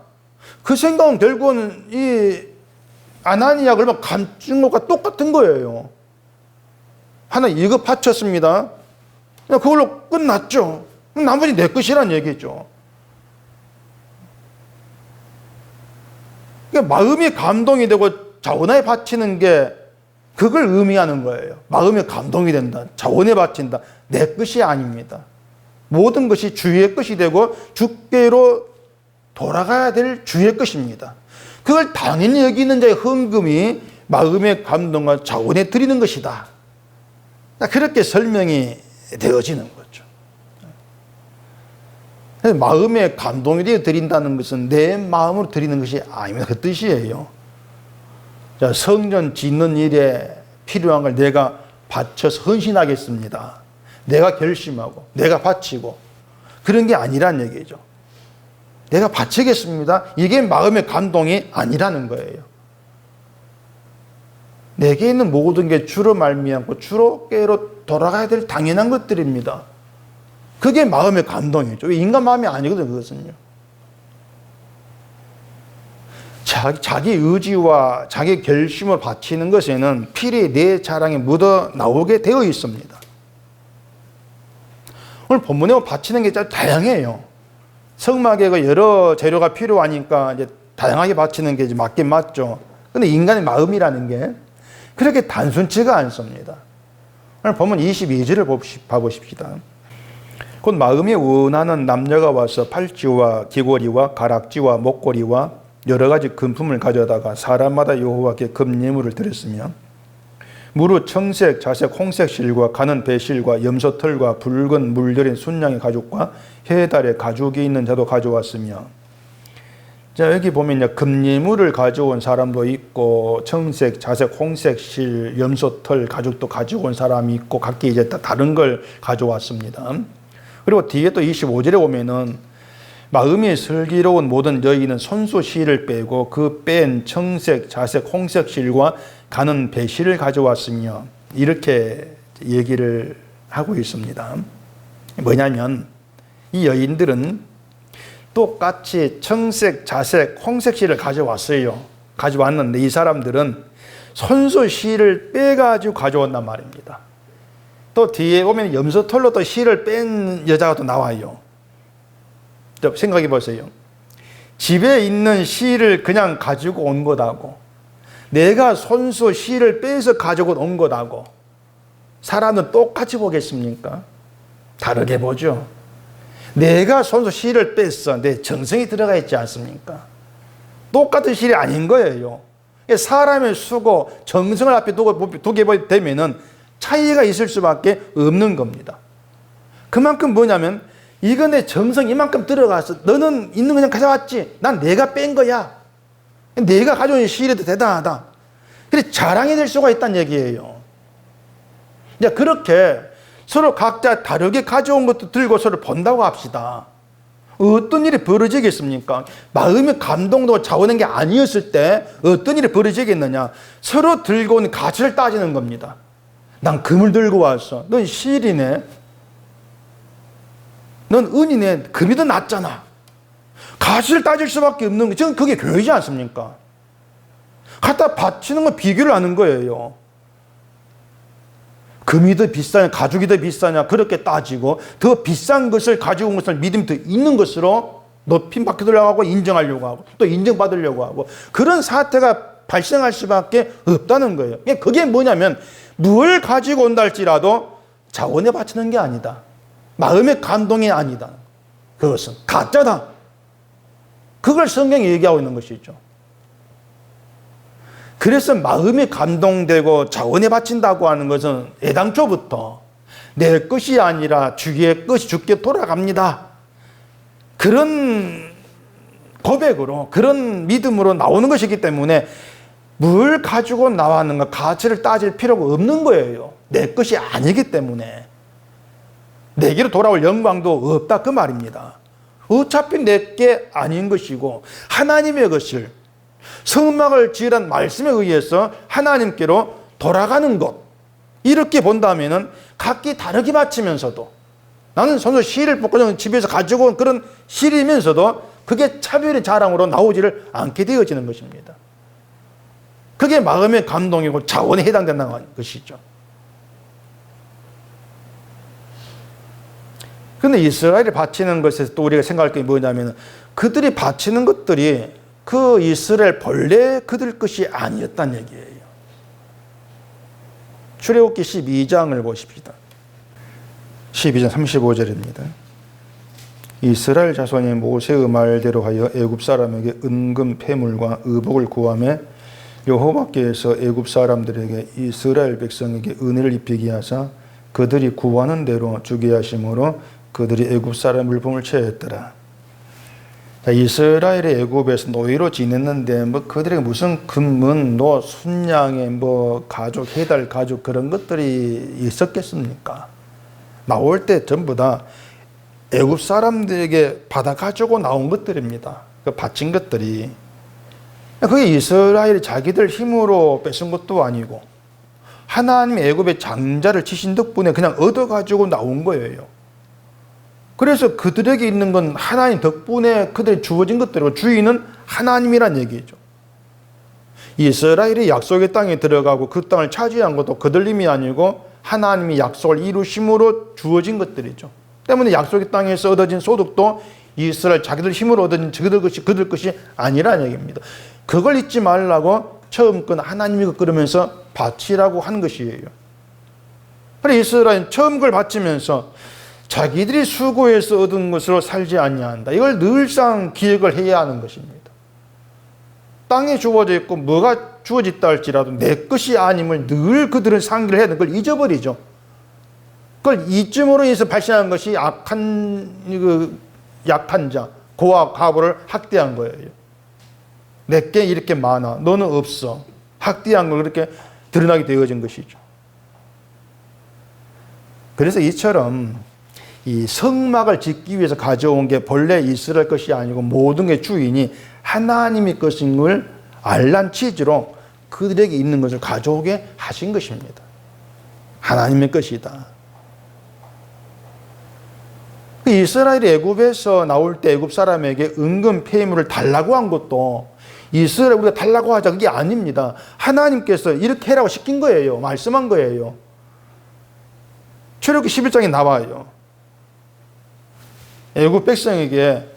그 생각은 결국은 이 아나니아가 얼마 감춘 것과 똑같은 거예요. 하나 이거 바쳤습니다. 그걸로 끝났죠. 나머지 내 것이란 얘기죠. 그러니까 마음이 감동이 되고 자원에 바치는 게 그걸 의미하는 거예요. 마음이 감동이 된다. 자원에 바친다. 내 것이 아닙니다. 모든 것이 주의 것이 되고 주께로 돌아가야 될 주의 것입니다. 그걸 당연히 여기는 자의 헌금이 마음의 감동과 자원에 드리는 것이다. 그렇게 설명이 되어지는 거죠. 마음의 감동이 되어 드린다는 것은 내 마음으로 드리는 것이 아닙니다. 그 뜻이에요. 자, 성전 짓는 일에 필요한 걸 내가 바쳐서 헌신하겠습니다. 내가 결심하고 내가 바치고 그런 게 아니란 얘기죠. 내가 바치겠습니다. 이게 마음의 감동이 아니라는 거예요. 내게 있는 모든 게 주로 말미암고 주로께로 돌아가야 될 당연한 것들입니다. 그게 마음의 감동이죠. 인간 마음이 아니거든요. 그것은요. 자기 의지와 자기 결심을 바치는 것에는 필히 내 자랑이 묻어 나오게 되어 있습니다. 오늘 본문에 보면 바치는 게 참 다양해요. 성막에 여러 재료가 필요하니까 이제 다양하게 바치는 게 이제 맞긴 맞죠. 근데 인간의 마음이라는 게 그렇게 단순치가 않습니다. 오늘 본문 22절을 봐보십시다. 곧 마음이 원하는 남녀가 와서 팔찌와 귀걸이와 가락지와 목걸이와 여러 가지 금품을 가져다가 사람마다 여호와께 금예물을 드렸으며 무릇 청색, 자색, 홍색 실과 가는 배실과 염소털과 붉은 물들인 순양의 가죽과 해달의 가죽이 있는 자도 가져왔으며. 자, 여기 보면 금예물을 가져온 사람도 있고 청색, 자색, 홍색 실, 염소털 가죽도 가지고 온 사람이 있고 각기 이제 다른 걸 가져왔습니다. 그리고 뒤에 또 25절에 보면은 마음이 슬기로운 모든 여인은 손수 실을 빼고 그 뺀 청색, 자색, 홍색 실과 가는 배실을 가져왔으며 이렇게 얘기를 하고 있습니다. 뭐냐면 이 여인들은 똑같이 청색, 자색, 홍색 실을 가져왔어요. 가져왔는데 이 사람들은 손수 실을 빼가지고 가져온단 말입니다. 또 뒤에 보면 염소털로 또 실을 뺀 여자가 또 나와요. 생각해 보세요. 집에 있는 실을 그냥 가지고 온 것하고 내가 손수 실을 빼서 가지고 온 것하고 사람은 똑같이 보겠습니까? 다르게 보죠. 내가 손수 실을 뺐어. 내 정성이 들어가 있지 않습니까? 똑같은 실이 아닌 거예요. 사람의 수고, 정성을 앞에 두게 되면은 차이가 있을 수밖에 없는 겁니다. 그만큼 뭐냐면 이거 내 정성 이만큼 들어가서 너는 있는 거 그냥 가져왔지. 난 내가 뺀 거야. 내가 가져온 실에도 대단하다. 그래 자랑이 될 수가 있다는 얘기예요. 이제 그렇게 서로 각자 다르게 가져온 것도 들고 서로 본다고 합시다. 어떤 일이 벌어지겠습니까? 마음의 감동도 자원한 게 아니었을 때 어떤 일이 벌어지겠느냐? 서로 들고 온 가치를 따지는 겁니다. 난 금을 들고 왔어. 넌 실이네. 넌 은이네. 금이 더 낫잖아. 가치를 따질 수밖에 없는 거. 지금 그게 교회지 않습니까? 갖다 바치는 건 비교를 하는 거예요. 금이 더 비싸냐, 가죽이 더 비싸냐, 그렇게 따지고 더 비싼 것을 가지고 온 것을 믿음이 더 있는 것으로 높임 받기려고 하고 인정하려고 하고 또 인정받으려고 하고 그런 사태가 발생할 수밖에 없다는 거예요. 그게 뭐냐면 뭘 가지고 온다 할지라도 자원에 바치는 게 아니다. 마음의 감동이 아니다. 그것은 가짜다. 그걸 성경이 얘기하고 있는 것이죠. 그래서 마음이 감동되고 자원에 바친다고 하는 것은 애당초부터 내 것이 아니라 주의 것이 주께 돌아갑니다. 그런 고백으로 그런 믿음으로 나오는 것이기 때문에 뭘 가지고 나왔는가 가치를 따질 필요가 없는 거예요. 내 것이 아니기 때문에 내게로 돌아올 영광도 없다 그 말입니다. 어차피 내게 아닌 것이고 하나님의 것을 성막을 지으란 말씀에 의해서 하나님께로 돌아가는 것 이렇게 본다면 각기 다르게 바치면서도 나는 손으로 실을 뽑고 집에서 가지고 온 그런 실이면서도 그게 차별의 자랑으로 나오지를 않게 되어지는 것입니다. 그게 마음의 감동이고 자원에 해당된다는 것이죠. 그런데 이스라엘이 바치는 것에서 또 우리가 생각할 게 뭐냐면 그들이 바치는 것들이 그 이스라엘 본래 그들 것이 아니었다는 얘기예요. 출애굽기 12장을 보십시다. 12장 35절입니다. 이스라엘 자손이 모세의 말대로 하여 애굽 사람에게 은금 패물과 의복을 구하매 여호와께서 애굽 사람들에게 이스라엘 백성에게 은혜를 입히게 하사 그들이 구하는 대로 주게 하심으로 그들이 애굽 사람 물품을 취하였더라. 이스라엘이 애굽에서 노예로 지냈는데 뭐 그들에게 무슨 금문, 노, 순양의 뭐 가족, 해달 가족 그런 것들이 있었겠습니까? 나올 때 전부 다 애굽 사람들에게 받아 가지고 나온 것들입니다. 그 바친 것들이. 그게 이스라엘이 자기들 힘으로 뺏은 것도 아니고 하나님이 애굽의 장자를 치신 덕분에 그냥 얻어 가지고 나온 거예요. 그래서 그들에게 있는 건 하나님 덕분에 그들이 주어진 것들이고 주인은 하나님이란 얘기죠. 이스라엘이 약속의 땅에 들어가고 그 땅을 차지한 것도 그들 힘이 아니고 하나님이 약속을 이루심으로 주어진 것들이죠. 때문에 약속의 땅에서 얻어진 소득도 이스라엘 자기들 힘으로 얻어진 그들 것이 아니라는 얘기입니다. 그걸 잊지 말라고 처음 건 하나님이 그러면서 바치라고 한 것이에요. 그래서 이스라엘은 처음 걸 바치면서 자기들이 수고해서 얻은 것으로 살지 아니한다. 이걸 늘상 기억을 해야 하는 것입니다. 땅에 주어져 있고 뭐가 주어졌다 할지라도 내 것이 아님을 늘 그들은 상기를 해야 되는 걸 잊어버리죠. 그걸 이쯤으로 인해서 발생한 것이 약한 자, 고아, 과부를 학대한 거예요. 내게 이렇게 많아, 너는 없어. 학대한 걸 그렇게 드러나게 되어진 것이죠. 그래서 이처럼 이 성막을 짓기 위해서 가져온 게 본래 이스라엘 것이 아니고 모든 게 주인이 하나님의 것인 걸 알란 취지로 그들에게 있는 것을 가져오게 하신 것입니다. 하나님의 것이다. 이스라엘이 애굽에서 나올 때 애굽 사람에게 은금 폐물을 달라고 한 것도 이스라엘 우리가 달라고 하자 그게 아닙니다. 하나님께서 이렇게 해라고 시킨 거예요. 말씀한 거예요. 출애굽기 11장에 나와요. 애굽 백성에게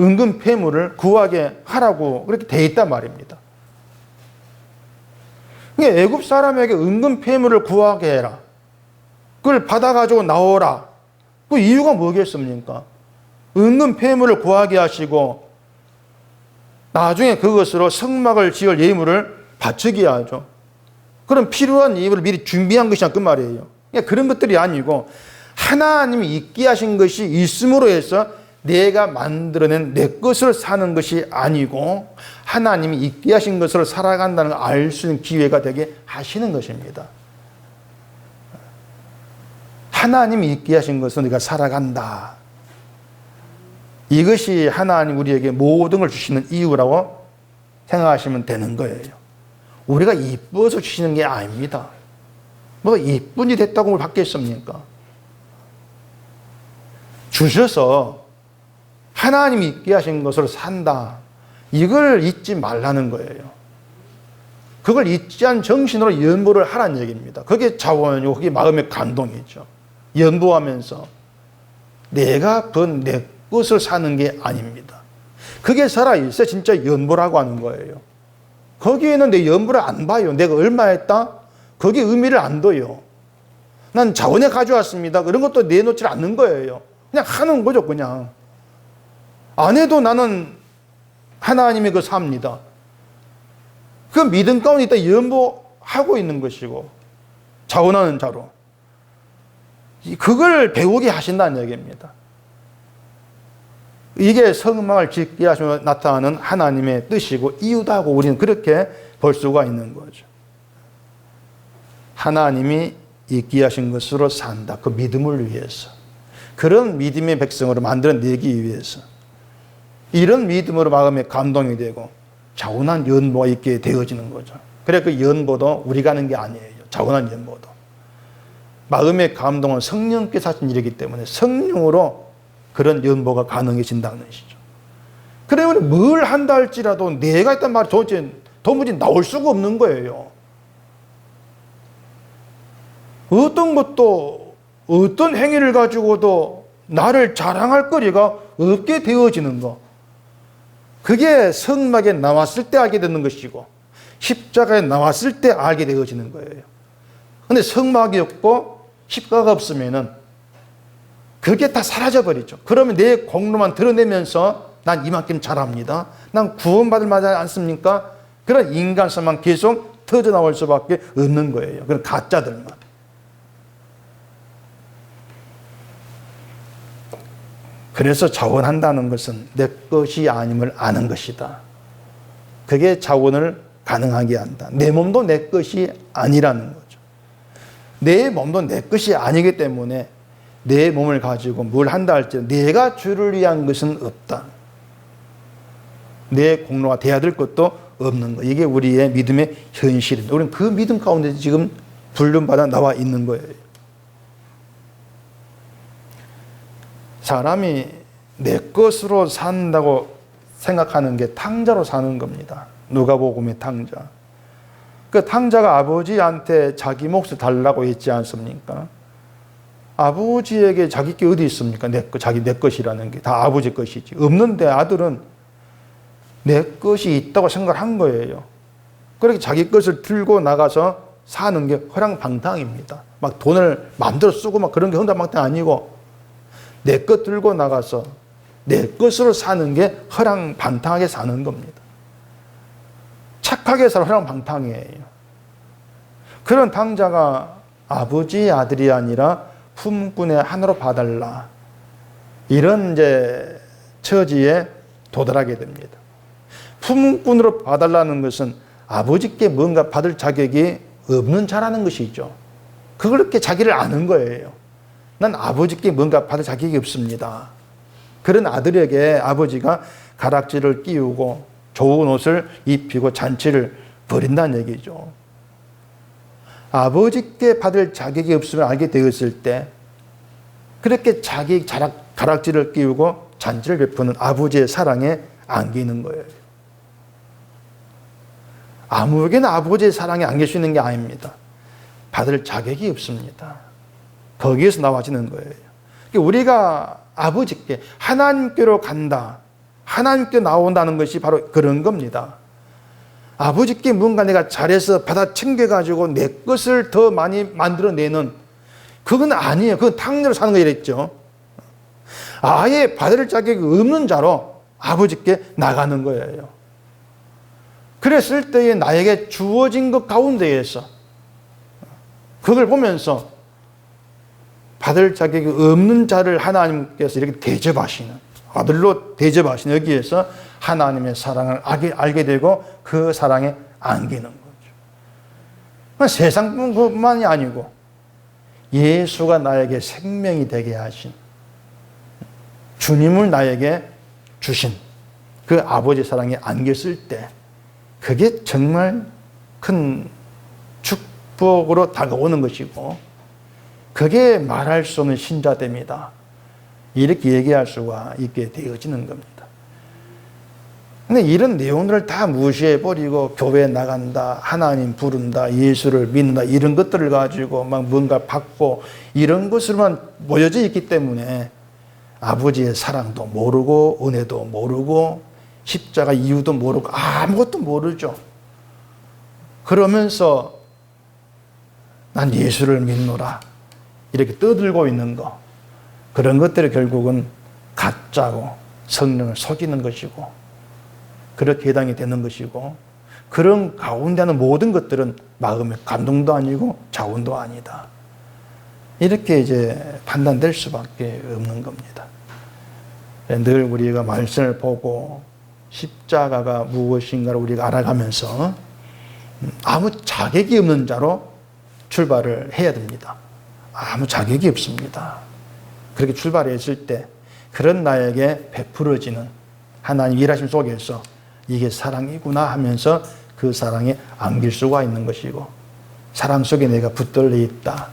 은금 폐물을 구하게 하라고 그렇게 돼 있단 말입니다. 애굽 사람에게 은금 폐물을 구하게 해라. 그걸 받아가지고 나오라. 그 이유가 뭐겠습니까? 은금 폐물을 구하게 하시고 나중에 그것으로 성막을 지을 예물을 바치게 하죠. 그럼 필요한 예물을 미리 준비한 것이 그 말이에요. 그런 것들이 아니고 하나님이 있게 하신 것이 있음으로 해서 내가 만들어낸 내 것을 사는 것이 아니고 하나님이 있게 하신 것으로 살아간다는 걸 알 수 있는 기회가 되게 하시는 것입니다. 하나님이 있게 하신 것은 우리가 살아간다. 이것이 하나님 우리에게 모든 걸 주시는 이유라고 생각하시면 되는 거예요. 우리가 이뻐서 주시는 게 아닙니다. 뭐 이쁜이 됐다고 뭘 받겠습니까? 주셔서 하나님이 있게 하신 것으로 산다. 이걸 잊지 말라는 거예요. 그걸 잊지 않은 정신으로 연보를 하라는 얘기입니다. 그게 자원이고 그게 마음의 감동이죠. 연보하면서 내가 번 내 것을 사는 게 아닙니다. 그게 살아있어야 진짜 연보라고 하는 거예요. 거기에는 내 연보를 안 봐요. 내가 얼마 했다? 거기에 의미를 안 둬요. 난 자원에 가져왔습니다. 그런 것도 내놓지 않는 거예요. 그냥 하는 거죠, 그냥. 안 해도 나는 하나님의 그 삽니다. 그 믿음 가운데 있다 연보하고 있는 것이고, 자원하는 자로. 그걸 배우게 하신다는 얘기입니다. 이게 성막을 짓게 하시며 나타나는 하나님의 뜻이고 이유다고 우리는 그렇게 볼 수가 있는 거죠. 하나님이 있게 하신 것으로 산다. 그 믿음을 위해서. 그런 믿음의 백성으로 만들어내기 위해서. 이런 믿음으로 마음에 감동이 되고 자원한 연보가 있게 되어지는 거죠. 그래 그 연보도 우리가 하는 게 아니에요. 자원한 연보도. 마음의 감동은 성령께서 하신 일이기 때문에 성령으로 그런 연보가 가능해진다는 것이죠. 그러면 뭘 한다 할지라도 내가 했단 말이 도무지 나올 수가 없는 거예요. 어떤 것도 어떤 행위를 가지고도 나를 자랑할 거리가 없게 되어지는 거. 그게 성막에 나왔을 때 알게 되는 것이고 십자가에 나왔을 때 알게 되어지는 거예요. 근데 성막이 없고 십자가가 없으면은 그게 다 사라져버리죠. 그러면 내 공로만 드러내면서 난 이만큼 잘합니다. 난 구원받을 만하지 않습니까? 그런 인간성만 계속 터져나올 수밖에 없는 거예요. 그런 가짜들만. 그래서 자원한다는 것은 내 것이 아님을 아는 것이다. 그게 자원을 가능하게 한다. 내 몸도 내 것이 아니라는 거죠. 내 몸도 내 것이 아니기 때문에 내 몸을 가지고 뭘 한다 할지 내가 주를 위한 것은 없다. 내 공로가 돼야 될 것도 없는 거. 이게 우리의 믿음의 현실입니다. 우리는 그 믿음 가운데 지금 불륜받아 나와 있는 거예요. 사람이 내 것으로 산다고 생각하는 게 탕자로 사는 겁니다. 누가복음의 탕자. 그 탕자가 아버지한테 자기 몫을 달라고 했지 않습니까? 아버지에게 자기 게 어디 있습니까? 내 것이라는 게 다 아버지 것이지. 없는데 아들은 내 것이 있다고 생각을 한 거예요. 그렇게 자기 것을 들고 나가서 사는 게 허랑방탕입니다. 막 돈을 마음대로 쓰고 막 그런 게 허랑방탕 아니고 내 것 들고 나가서 내 것으로 사는 게 허랑방탕하게 사는 겁니다. 착하게 살아 허랑방탕이에요. 그런 탕자가 아버지의 아들이 아니라 품꾼의 하나로 봐달라. 이런 이제 처지에 도달하게 됩니다. 품꾼으로 봐달라는 것은 아버지께 뭔가 받을 자격이 없는 자라는 것이죠. 그렇게 자기를 아는 거예요. 난 아버지께 뭔가 받을 자격이 없습니다. 그런 아들에게 아버지가 가락지를 끼우고 좋은 옷을 입히고 잔치를 벌인다는 얘기죠. 아버지께 받을 자격이 없음을 알게 되었을 때 그렇게 자기 가락지를 끼우고 잔치를 베푸는 아버지의 사랑에 안기는 거예요. 아무에게나 아버지의 사랑에 안길 수 있는 게 아닙니다. 받을 자격이 없습니다. 거기에서 나와지는 거예요. 우리가 아버지께 하나님께로 간다. 하나님께 나온다는 것이 바로 그런 겁니다. 아버지께 뭔가 내가 잘해서 받아 챙겨가지고 내 것을 더 많이 만들어내는 그건 아니에요. 그건 탕자로 사는 거 이랬죠. 아예 받을 자격이 없는 자로 아버지께 나가는 거예요. 그랬을 때에 나에게 주어진 것 가운데에서 그걸 보면서 받을 자격이 없는 자를 하나님께서 이렇게 대접하시는 아들로 대접하시는 여기에서 하나님의 사랑을 알게 되고 그 사랑에 안기는 거죠. 세상뿐만이 아니고 예수가 나에게 생명이 되게 하신 주님을 나에게 주신 그 아버지 사랑에 안겼을 때 그게 정말 큰 축복으로 다가오는 것이고 그게 말할 수 없는 신자됨이다. 이렇게 얘기할 수가 있게 되어지는 겁니다. 근데 이런 내용들을 다 무시해버리고 교회에 나간다, 하나님 부른다, 예수를 믿는다 이런 것들을 가지고 막 뭔가 받고 이런 것으로만 모여져 있기 때문에 아버지의 사랑도 모르고 은혜도 모르고 십자가 이유도 모르고 아무것도 모르죠. 그러면서 난 예수를 믿노라 이렇게 떠들고 있는 거, 그런 것들이 결국은 가짜고 성령을 속이는 것이고 그렇게 해당이 되는 것이고, 그런 가운데 하는 모든 것들은 마음의 감동도 아니고 자원도 아니다. 이렇게 이제 판단될 수밖에 없는 겁니다. 늘 우리가 말씀을 보고 십자가가 무엇인가를 우리가 알아가면서 아무 자격이 없는 자로 출발을 해야 됩니다. 아무 자격이 없습니다. 그렇게 출발했을 때 그런 나에게 베풀어지는 하나님 일하심 속에서 이게 사랑이구나 하면서 그 사랑에 안길 수가 있는 것이고, 사랑 속에 내가 붙들려 있다.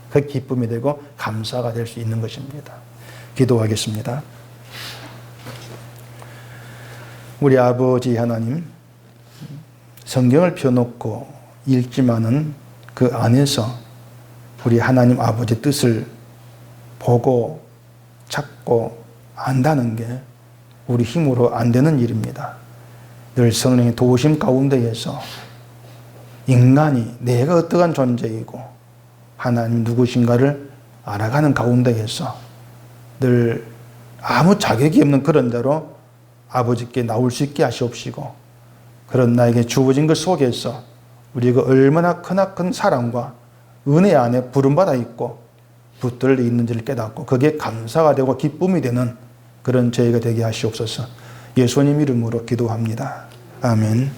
그 기쁨이 되고 감사가 될 수 있는 것입니다. 기도하겠습니다. 우리 아버지 하나님, 성경을 펴놓고 읽지만은 그 안에서 우리 하나님 아버지 뜻을 보고 찾고 안다는 게 우리 힘으로 안 되는 일입니다. 늘 성령의 도우심 가운데에서 인간이 내가 어떠한 존재이고 하나님 누구신가를 알아가는 가운데에서 늘 아무 자격이 없는 그런 자로 아버지께 나올 수 있게 하시옵시고, 그런 나에게 주어진 것 속에서 우리가 얼마나 크나큰 사랑과 은혜 안에 부름받아 있고 붙들려 있는지를 깨닫고 그게 감사가 되고 기쁨이 되는 그런 저희가 되게 하시옵소서. 예수님 이름으로 기도합니다. 아멘.